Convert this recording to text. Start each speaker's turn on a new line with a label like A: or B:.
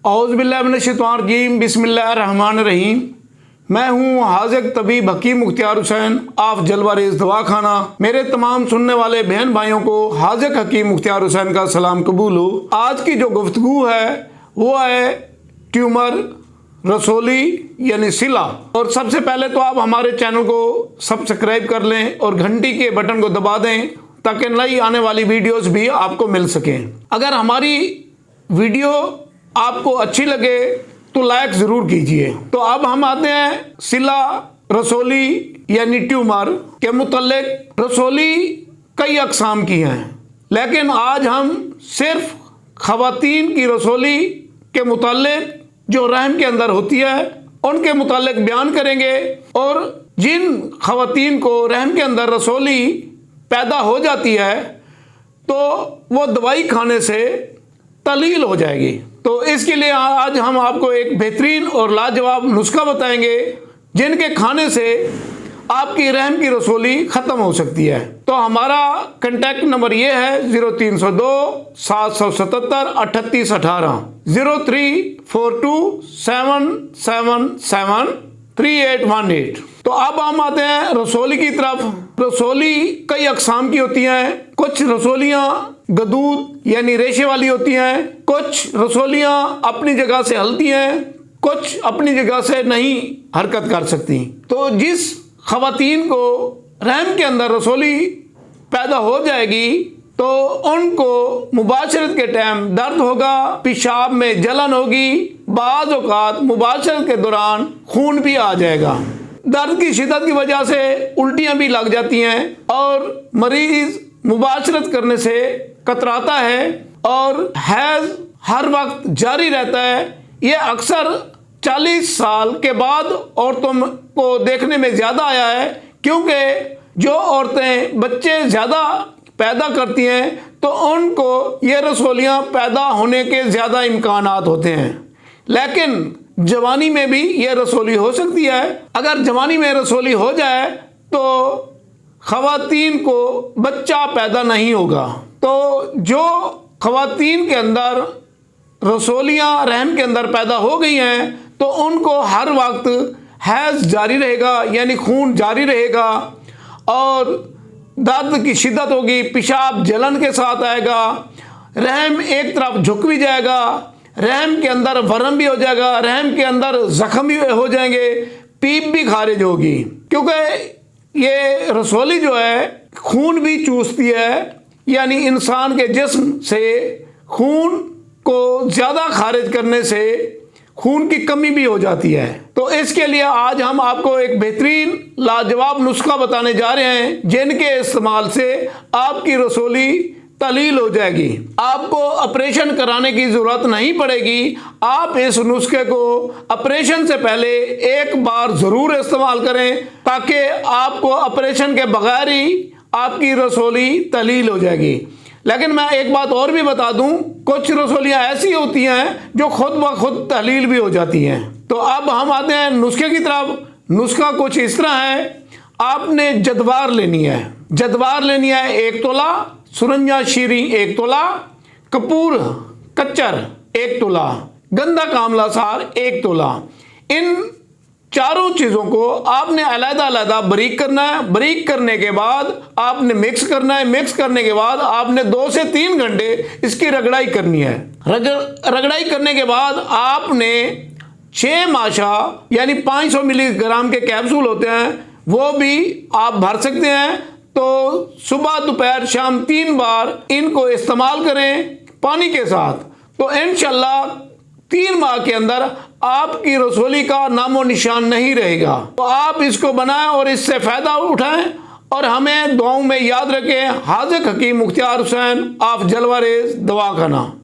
A: اعوذ باللہ من الشیطان الرجیم، بسم اللہ الرحمن الرحیم۔ میں ہوں حاذق طبیب حکیم مختار حسین آف جلوہ ریز دواخانہ۔ میرے تمام سننے والے بہن بھائیوں کو حاذق حکیم مختار حسین کا سلام قبول ہو۔ آج کی جو گفتگو ہے وہ ہے ٹیومر، رسولی یعنی سلا۔ اور سب سے پہلے تو آپ ہمارے چینل کو سبسکرائب کر لیں اور گھنٹی کے بٹن کو دبا دیں تاکہ نئی آنے والی ویڈیوز بھی آپ کو مل سکیں۔ اگر ہماری ویڈیو آپ کو اچھی لگے تو لائک ضرور کیجئے۔ تو اب ہم آتے ہیں سلا، رسولی یعنی ٹیومر کے متعلق۔ رسولی کئی اقسام کی ہیں، لیکن آج ہم صرف خواتین کی رسولی کے متعلق جو رحم کے اندر ہوتی ہے ان کے متعلق بیان کریں گے۔ اور جن خواتین کو رحم کے اندر رسولی پیدا ہو جاتی ہے تو وہ دوائی کھانے سے تلیل ہو جائے گی۔ تو اس کے لیے آج ہم آپ کو ایک بہترین اور لاجواب نسخہ بتائیں گے جن کے کھانے سے آپ کی رحم کی رسولی ختم ہو سکتی ہے۔ تو ہمارا کنٹیکٹ نمبر یہ ہے 0302 777 3818 0342 777 3818۔ تو اب ہم آتے ہیں رسولی کی طرف۔ رسولی کئی اقسام کی ہوتی ہیں۔ کچھ رسولیاں گدود یعنی ریشے والی ہوتی ہیں، کچھ رسولیاں اپنی جگہ سے ہلتی ہیں، کچھ اپنی جگہ سے نہیں حرکت کر سکتی۔ تو جس خواتین کو رحم کے اندر رسولی پیدا ہو جائے گی تو ان کو مباشرت کے ٹائم درد ہوگا، پیشاب میں جلن ہوگی، بعض اوقات مباشرت کے دوران خون بھی آ جائے گا۔ درد کی شدت کی وجہ سے الٹیاں بھی لگ جاتی ہیں اور مریض مباشرت کرنے سے کتراتا ہے اور حیض ہر وقت جاری رہتا ہے۔ یہ اکثر 40 سال کے بعد عورتوں کو دیکھنے میں زیادہ آیا ہے، کیونکہ جو عورتیں بچے زیادہ پیدا کرتی ہیں تو ان کو یہ رسولیاں پیدا ہونے کے زیادہ امکانات ہوتے ہیں۔ لیکن جوانی میں بھی یہ رسولی ہو سکتی ہے۔ اگر جوانی میں رسولی ہو جائے تو خواتین کو بچہ پیدا نہیں ہوگا۔ تو جو خواتین کے اندر رسولیاں رحم کے اندر پیدا ہو گئی ہیں تو ان کو ہر وقت حیض جاری رہے گا، یعنی خون جاری رہے گا، اور درد کی شدت ہوگی، پیشاب جلن کے ساتھ آئے گا، رحم ایک طرف جھک بھی جائے گا، رحم کے اندر ورم بھی ہو جائے گا، رحم کے اندر زخم بھی ہو جائیں گے، پیپ بھی خارج ہوگی، کیونکہ یہ رسولی جو ہے خون بھی چوستی ہے، یعنی انسان کے جسم سے خون کو زیادہ خارج کرنے سے خون کی کمی بھی ہو جاتی ہے۔ تو اس کے لیے آج ہم آپ کو ایک بہترین لاجواب نسخہ بتانے جا رہے ہیں جن کے استعمال سے آپ کی رسولی تلیل ہو جائے گی۔ آپ کو آپریشن کرانے کی ضرورت نہیں پڑے گی۔ آپ اس نسخے کو آپریشن سے پہلے ایک بار ضرور استعمال کریں تاکہ آپ کو آپریشن کے بغیر ہی آپ کی رسولی تلیل ہو جائے گی۔ لیکن میں ایک بات اور بھی بتا دوں، کچھ رسولیاں ایسی ہوتی ہیں جو خود بخود تحلیل بھی ہو جاتی ہیں۔ تو اب ہم آتے ہیں نسخے کی طرف۔ نسخہ کچھ اس طرح ہے۔ آپ نے جدوار لینی ہے۔ جدوار لینی ہے 1 تولہ، سرنجا شیریں 1 تولہ، کپور کچر 1 تولہ، گندا کاملا سار 1 تولہ۔ ان چاروں چیزوں کو آپ نے علیحدہ علیحدہ باریک کرنا ہے۔ باریک کرنے کے بعد آپ نے مکس کرنا ہے۔ مکس کرنے کے بعد آپ نے 2 سے 3 گھنٹے اس کی رگڑائی کرنی ہے۔ رگڑائی کرنے کے بعد آپ نے 6 ماشا یعنی 500 ملی گرام کے کیپسول ہوتے ہیں، وہ بھی آپ بھر سکتے ہیں۔ تو صبح دوپہر شام 3 بار ان کو استعمال کریں پانی کے ساتھ، تو انشاءاللہ 3 ماہ کے اندر آپ کی رسولی کا نام و نشان نہیں رہے گا۔ تو آپ اس کو بنائیں اور اس سے فائدہ اٹھائیں، اور ہمیں دعاؤں میں یاد رکھیں۔ حاذق حکیم مختار حسین آف جلوہ ریز دواخانہ۔